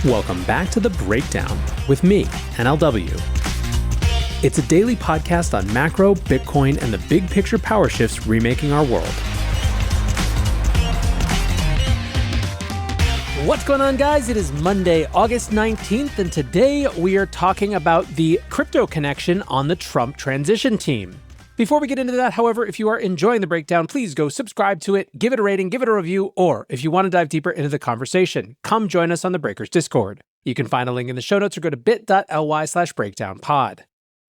Welcome back to The Breakdown with me, NLW. It's a daily podcast on macro, Bitcoin, and the big picture power shifts remaking our world. What's going on, guys? It is Monday, August 19th, and today we are talking about the crypto connection on the Trump transition team. Before we get into that, however, if you are enjoying The Breakdown, please go subscribe to it, give it a rating, give it a review, or if you want to dive deeper into the conversation, come join us on the Breakers Discord. You can find a link in the show notes or go to bit.ly/breakdownpod.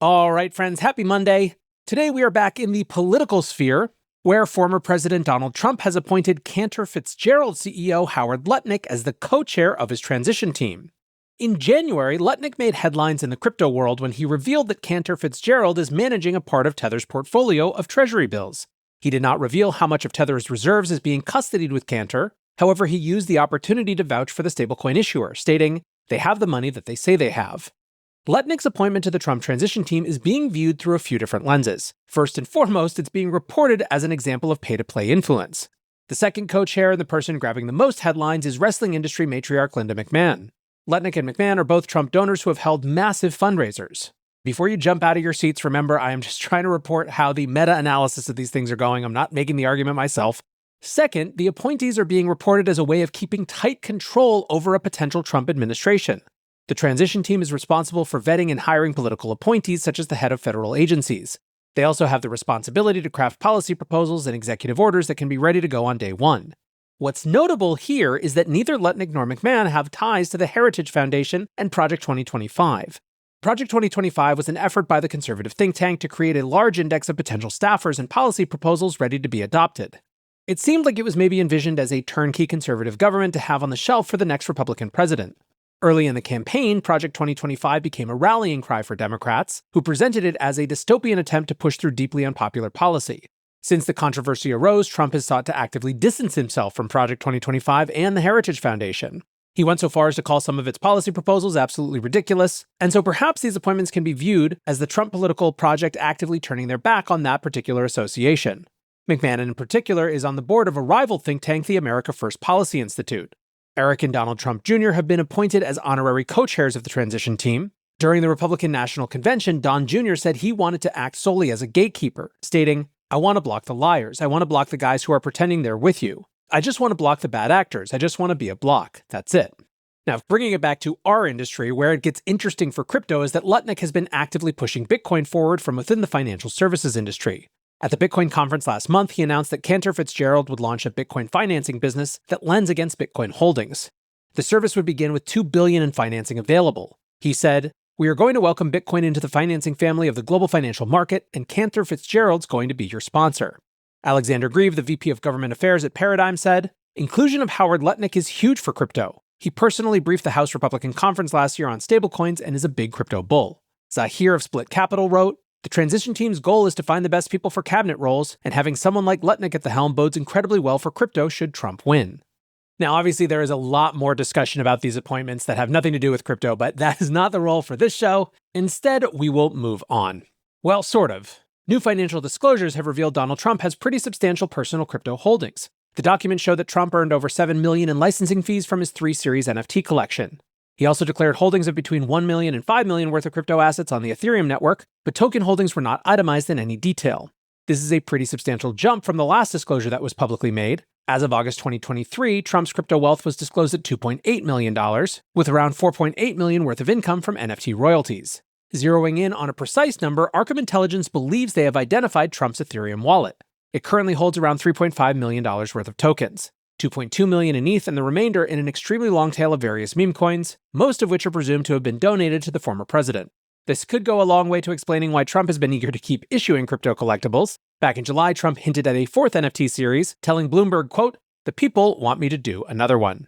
All right, friends, happy Monday. Today we are back in the political sphere, where former President Donald Trump has appointed Cantor Fitzgerald CEO Howard Lutnick as the co-chair of his transition team. In January, Lutnick made headlines in the crypto world when he revealed that Cantor Fitzgerald is managing a part of Tether's portfolio of Treasury bills. He did not reveal how much of Tether's reserves is being custodied with Cantor. However, he used the opportunity to vouch for the stablecoin issuer, stating, "They have the money that they say they have." Lutnick's appointment to the Trump transition team is being viewed through a few different lenses. First and foremost, it's being reported as an example of pay-to-play influence. The second co-chair and the person grabbing the most headlines is wrestling industry matriarch Linda McMahon. Lutnick and McMahon are both Trump donors who have held massive fundraisers. Before you jump out of your seats, remember, I am just trying to report how the meta-analysis of these things are going. I'm not making the argument myself. Second, the appointees are being reported as a way of keeping tight control over a potential Trump administration. The transition team is responsible for vetting and hiring political appointees, such as the head of federal agencies. They also have the responsibility to craft policy proposals and executive orders that can be ready to go on day one. What's notable here is that neither Lutnick nor McMahon have ties to the Heritage Foundation and Project 2025. Project 2025 was an effort by the conservative think tank to create a large index of potential staffers and policy proposals ready to be adopted. It seemed like it was maybe envisioned as a turnkey conservative government to have on the shelf for the next Republican president. Early in the campaign, Project 2025 became a rallying cry for Democrats, who presented it as a dystopian attempt to push through deeply unpopular policy. Since the controversy arose, Trump has sought to actively distance himself from Project 2025 and the Heritage Foundation. He went so far as to call some of its policy proposals absolutely ridiculous, and so perhaps these appointments can be viewed as the Trump political project actively turning their back on that particular association. McMahon, in particular, is on the board of a rival think tank, the America First Policy Institute. Eric and Donald Trump Jr. have been appointed as honorary co-chairs of the transition team. During the Republican National Convention, Don Jr. said he wanted to act solely as a gatekeeper, stating, "I want to block the liars. I want to block the guys who are pretending they're with you. I just want to block the bad actors. I just want to be a block. That's it." Now, bringing it back to our industry, where it gets interesting for crypto is that Lutnick has been actively pushing Bitcoin forward from within the financial services industry. At the Bitcoin conference last month, he announced that Cantor Fitzgerald would launch a Bitcoin financing business that lends against Bitcoin holdings. The service would begin with $2 billion in financing available. He said, "We are going to welcome Bitcoin into the financing family of the global financial market, and Cantor Fitzgerald's going to be your sponsor." Alexander Grieve, the VP of Government Affairs at Paradigm, said, "Inclusion of Howard Lutnick is huge for crypto. He personally briefed the House Republican Conference last year on stablecoins and is a big crypto bull." Zahir of Split Capital wrote, "The transition team's goal is to find the best people for cabinet roles, and having someone like Lutnick at the helm bodes incredibly well for crypto should Trump win." Now, obviously, there is a lot more discussion about these appointments that have nothing to do with crypto, but that is not the role for this show. Instead, we will move on. Well, sort of. New financial disclosures have revealed Donald Trump has pretty substantial personal crypto holdings. The documents show that Trump earned over $7 million in licensing fees from his 3-series NFT collection. He also declared holdings of between $1 million and $5 million worth of crypto assets on the Ethereum network, but token holdings were not itemized in any detail. This is a pretty substantial jump from the last disclosure that was publicly made. As of August 2023, Trump's crypto wealth was disclosed at $2.8 million, with around $4.8 million worth of income from NFT royalties. Zeroing in on a precise number, Arkham Intelligence believes they have identified Trump's Ethereum wallet. It currently holds around $3.5 million worth of tokens, $2.2 million in ETH and the remainder in an extremely long tail of various meme coins, most of which are presumed to have been donated to the former president. This could go a long way to explaining why Trump has been eager to keep issuing crypto collectibles. Back in July, Trump hinted at a 4th NFT series, telling Bloomberg, quote, "The people want me to do another one."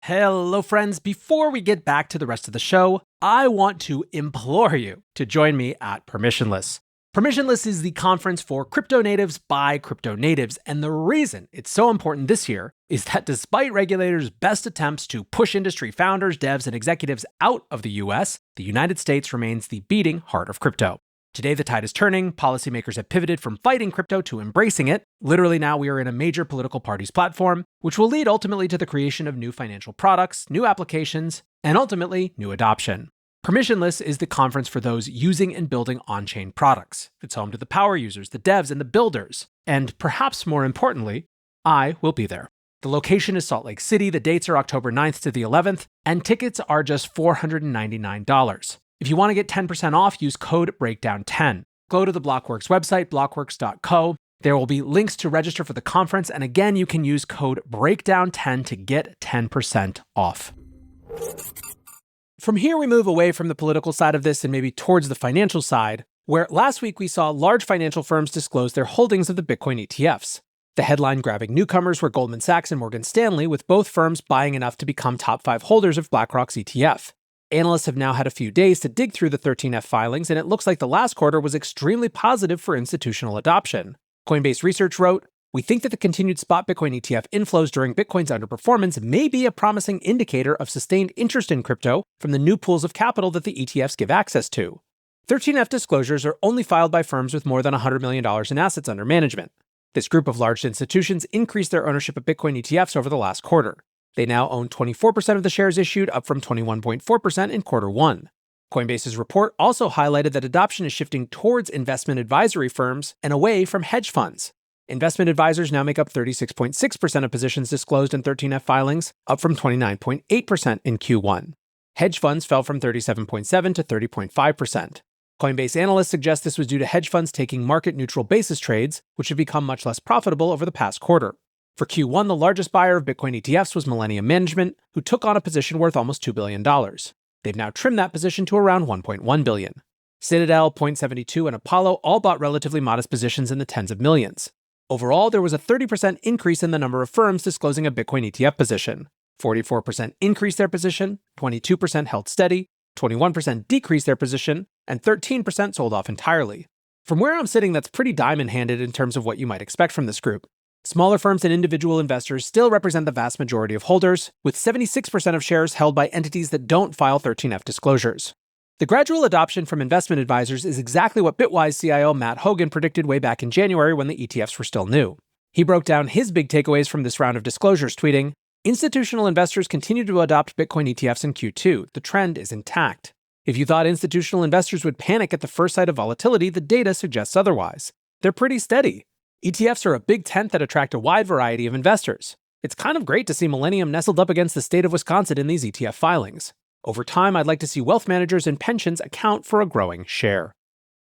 Hello, friends. Before we get back to the rest of the show, I want to implore you to join me at Permissionless. Permissionless is the conference for crypto natives by crypto natives, and the reason it's so important this year is that despite regulators' best attempts to push industry founders, devs, and executives out of the US, the United States remains the beating heart of crypto. Today, the tide is turning. Policymakers have pivoted from fighting crypto to embracing it. Literally now we are in a major political party's platform, which will lead ultimately to the creation of new financial products, new applications, and ultimately new adoption. Permissionless is the conference for those using and building on-chain products. It's home to the power users, the devs, and the builders. And perhaps more importantly, I will be there. The location is Salt Lake City, the dates are October 9th to the 11th, and tickets are just $499. If you want to get 10% off, use code BREAKDOWN10. Go to the Blockworks website, blockworks.co. There will be links to register for the conference, and again, you can use code BREAKDOWN10 to get 10% off. From here, we move away from the political side of this and maybe towards the financial side, where last week we saw large financial firms disclose their holdings of the Bitcoin ETFs. The headline-grabbing newcomers were Goldman Sachs and Morgan Stanley, with both firms buying enough to become top 5 holders of BlackRock's ETF. Analysts have now had a few days to dig through the 13F filings, and it looks like the last quarter was extremely positive for institutional adoption. Coinbase Research wrote, "We think that the continued spot Bitcoin ETF inflows during Bitcoin's underperformance may be a promising indicator of sustained interest in crypto from the new pools of capital that the ETFs give access to." 13F disclosures are only filed by firms with more than $100 million in assets under management. This group of large institutions increased their ownership of Bitcoin ETFs over the last quarter. They now own 24% of the shares issued, up from 21.4% in quarter one. Coinbase's report also highlighted that adoption is shifting towards investment advisory firms and away from hedge funds. Investment advisors now make up 36.6% of positions disclosed in 13F filings, up from 29.8% in Q1. Hedge funds fell from 37.7% to 30.5%. Coinbase analysts suggest this was due to hedge funds taking market-neutral basis trades, which have become much less profitable over the past quarter. For Q1, the largest buyer of Bitcoin ETFs was Millennium Management, who took on a position worth almost $2 billion. They've now trimmed that position to around $1.1 billion. Citadel, Point72, and Apollo all bought relatively modest positions in the tens of millions. Overall, there was a 30% increase in the number of firms disclosing a Bitcoin ETF position. 44% increased their position, 22% held steady, 21% decreased their position, and 13% sold off entirely. From where I'm sitting, that's pretty diamond-handed in terms of what you might expect from this group. Smaller firms and individual investors still represent the vast majority of holders, with 76% of shares held by entities that don't file 13F disclosures. The gradual adoption from investment advisors is exactly what Bitwise CIO Matt Hogan predicted way back in January when the ETFs were still new. He broke down his big takeaways from this round of disclosures, tweeting, "Institutional investors continue to adopt Bitcoin ETFs in Q2. The trend is intact. If you thought institutional investors would panic at the first sight of volatility, the data suggests otherwise. They're pretty steady. ETFs are a big tent that attract a wide variety of investors. It's kind of great to see Millennium nestled up against the state of Wisconsin in these ETF filings. Over time, I'd like to see wealth managers and pensions account for a growing share."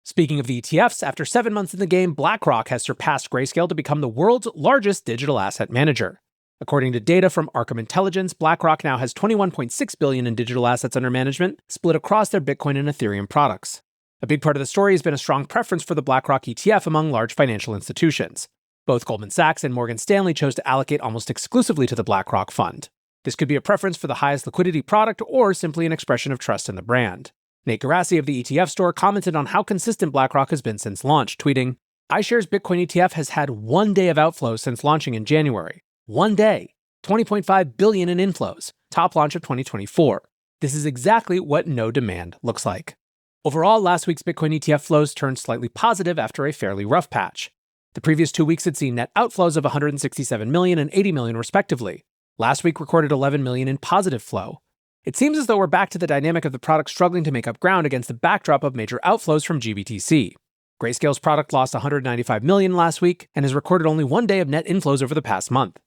Speaking of the ETFs, after 7 months in the game, BlackRock has surpassed Grayscale to become the world's largest digital asset manager. According to data from Arkham Intelligence, BlackRock now has $21.6 billion in digital assets under management, split across their Bitcoin and Ethereum products. A big part of the story has been a strong preference for the BlackRock ETF among large financial institutions. Both Goldman Sachs and Morgan Stanley chose to allocate almost exclusively to the BlackRock fund. This could be a preference for the highest liquidity product or simply an expression of trust in the brand. Nate Garassi of the ETF store commented on how consistent BlackRock has been since launch, tweeting, "iShares Bitcoin ETF has had 1 day of outflows since launching in January. 1 day. 20.5 billion in inflows. Top launch of 2024. This is exactly what no demand looks like." Overall, last week's Bitcoin ETF flows turned slightly positive after a fairly rough patch. The previous 2 weeks had seen net outflows of 167 million and 80 million respectively. Last week recorded 11 million in positive flow. It seems as though we're back to the dynamic of the product struggling to make up ground against the backdrop of major outflows from GBTC. Grayscale's product lost 195 million last week and has recorded only 1 day of net inflows over the past month.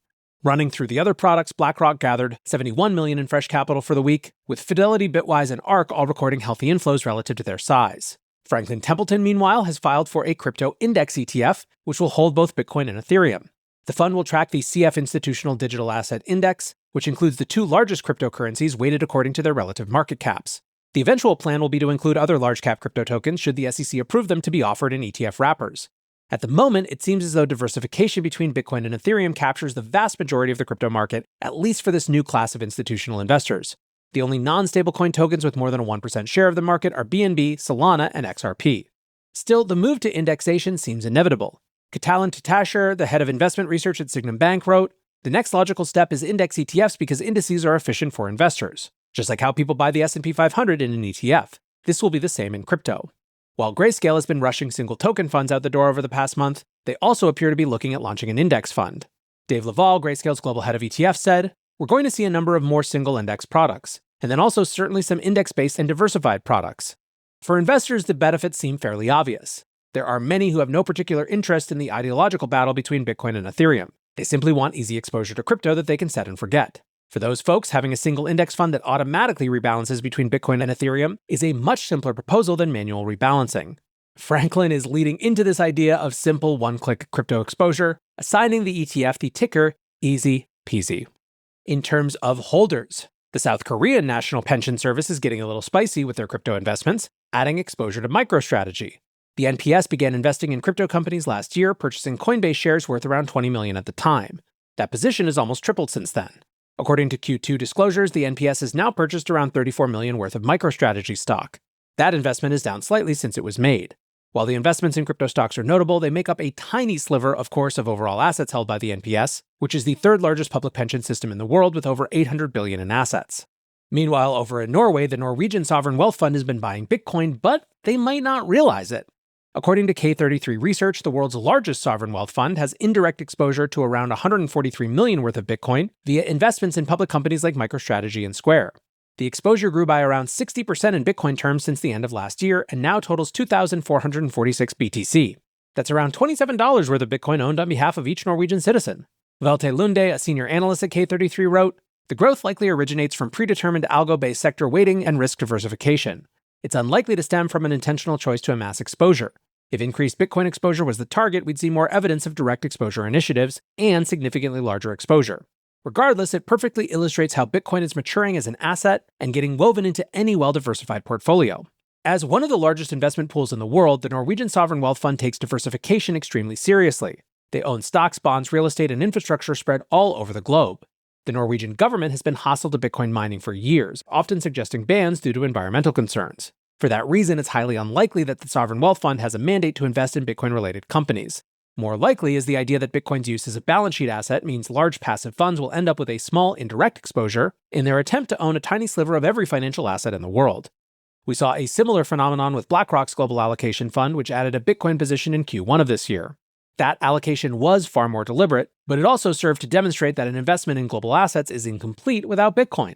Running through the other products, BlackRock gathered 71 million in fresh capital for the week, with Fidelity, Bitwise, and ARK all recording healthy inflows relative to their size. Franklin Templeton, meanwhile, has filed for a crypto index ETF, which will hold both Bitcoin and Ethereum. The fund will track the CF Institutional Digital Asset Index, which includes the 2 largest cryptocurrencies weighted according to their relative market caps. The eventual plan will be to include other large-cap crypto tokens should the SEC approve them to be offered in ETF wrappers. At the moment, it seems as though diversification between Bitcoin and Ethereum captures the vast majority of the crypto market, at least for this new class of institutional investors. The only non-stablecoin tokens with more than a 1% share of the market are BNB, Solana, and XRP. Still, the move to indexation seems inevitable. Catalin Tatasher, the head of investment research at Sygnum Bank, wrote, "The next logical step is index ETFs because indices are efficient for investors. Just like how people buy the S&P 500 in an ETF. This will be the same in crypto." While Grayscale has been rushing single token funds out the door over the past month, they also appear to be looking at launching an index fund. Dave Laval, Grayscale's global head of ETF, said, "We're going to see a number of more single index products, and then also certainly some index-based and diversified products." For investors, the benefits seem fairly obvious. There are many who have no particular interest in the ideological battle between Bitcoin and Ethereum. They simply want easy exposure to crypto that they can set and forget. For those folks, having a single index fund that automatically rebalances between Bitcoin and Ethereum is a much simpler proposal than manual rebalancing. Franklin is leading into this idea of simple one-click crypto exposure, assigning the ETF the ticker easy peasy. In terms of holders, the South Korean National Pension Service is getting a little spicy with their crypto investments, adding exposure to MicroStrategy. The NPS began investing in crypto companies last year, purchasing Coinbase shares worth around $20 million at the time. That position has almost tripled since then. According to Q2 disclosures, the NPS has now purchased around $34 million worth of MicroStrategy stock. That investment is down slightly since it was made. While the investments in crypto stocks are notable, they make up a tiny sliver, of course, of overall assets held by the NPS, which is the third largest public pension system in the world with over $800 billion in assets. Meanwhile, over in Norway, the Norwegian Sovereign Wealth Fund has been buying Bitcoin, but they might not realize it. According to K33 Research, the world's largest sovereign wealth fund has indirect exposure to around $143 million worth of Bitcoin via investments in public companies like MicroStrategy and Square. The exposure grew by around 60% in Bitcoin terms since the end of last year and now totals 2,446 BTC. That's around $27 worth of Bitcoin owned on behalf of each Norwegian citizen. Velte Lunde, a senior analyst at K33, wrote, "The growth likely originates from predetermined algo-based sector weighting and risk diversification. It's unlikely to stem from an intentional choice to amass exposure. If increased Bitcoin exposure was the target, we'd see more evidence of direct exposure initiatives and significantly larger exposure. Regardless, it perfectly illustrates how Bitcoin is maturing as an asset and getting woven into any well-diversified portfolio. As one of the largest investment pools in the world, the Norwegian Sovereign Wealth Fund takes diversification extremely seriously. They own stocks, bonds, real estate, and infrastructure spread all over the globe. The Norwegian government has been hostile to Bitcoin mining for years, often suggesting bans due to environmental concerns. For that reason, it's highly unlikely that the Sovereign Wealth Fund has a mandate to invest in Bitcoin-related companies. More likely is the idea that Bitcoin's use as a balance sheet asset means large passive funds will end up with a small indirect exposure in their attempt to own a tiny sliver of every financial asset in the world. We saw a similar phenomenon with BlackRock's Global Allocation Fund, which added a Bitcoin position in Q1 of this year. That allocation was far more deliberate, but it also served to demonstrate that an investment in global assets is incomplete without Bitcoin.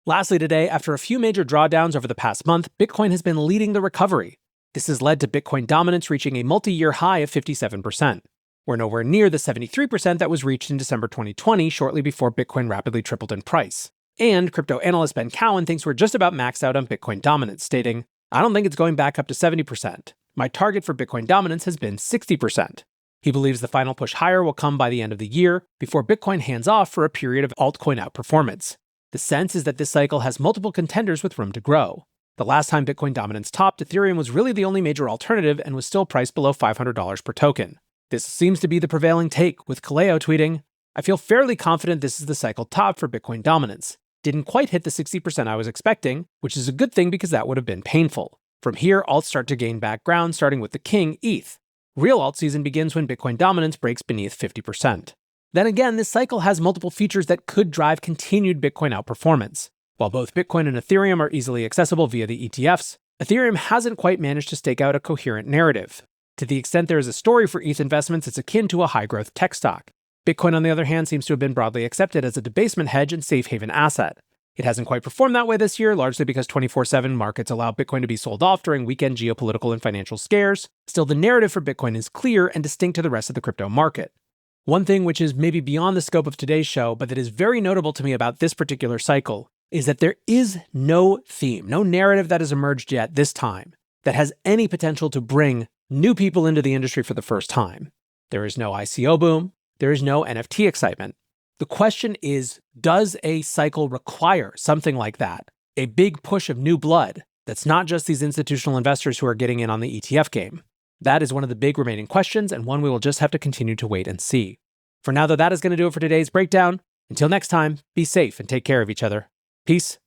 Lastly today, after a few major drawdowns over the past month, Bitcoin has been leading the recovery. This has led to Bitcoin dominance reaching a multi-year high of 57%. We're nowhere near the 73% that was reached in December 2020, shortly before Bitcoin rapidly tripled in price. And crypto analyst Ben Cowan thinks we're just about maxed out on Bitcoin dominance, stating, "I don't think it's going back up to 70%. My target for Bitcoin dominance has been 60%. He believes the final push higher will come by the end of the year, before Bitcoin hands off for a period of altcoin outperformance. The sense is that this cycle has multiple contenders with room to grow. The last time Bitcoin dominance topped, Ethereum was really the only major alternative and was still priced below $500 per token. This seems to be the prevailing take, with Kaleo tweeting, "I feel fairly confident this is the cycle top for Bitcoin dominance. Didn't quite hit the 60% I was expecting, which is a good thing because that would have been painful. From here, alts start to gain back ground, starting with the king, ETH. Real alt season begins when Bitcoin dominance breaks beneath 50%. Then again, this cycle has multiple features that could drive continued Bitcoin outperformance. While both Bitcoin and Ethereum are easily accessible via the ETFs, Ethereum hasn't quite managed to stake out a coherent narrative. To the extent there is a story for ETH investments, it's akin to a high-growth tech stock. Bitcoin, on the other hand, seems to have been broadly accepted as a debasement hedge and safe haven asset. It hasn't quite performed that way this year, largely because 24/7 markets allow Bitcoin to be sold off during weekend geopolitical and financial scares. Still, the narrative for Bitcoin is clear and distinct to the rest of the crypto market. One thing which is maybe beyond the scope of today's show, but that is very notable to me about this particular cycle, is that there is no theme, no narrative that has emerged yet this time that has any potential to bring new people into the industry for the first time. There is no ICO boom. There is no NFT excitement. The question is, does a cycle require something like that? A big push of new blood that's not just these institutional investors who are getting in on the ETF game? That is one of the big remaining questions, and one we will just have to continue to wait and see. For now, though, that is going to do it for today's breakdown. Until next time, be safe and take care of each other. Peace.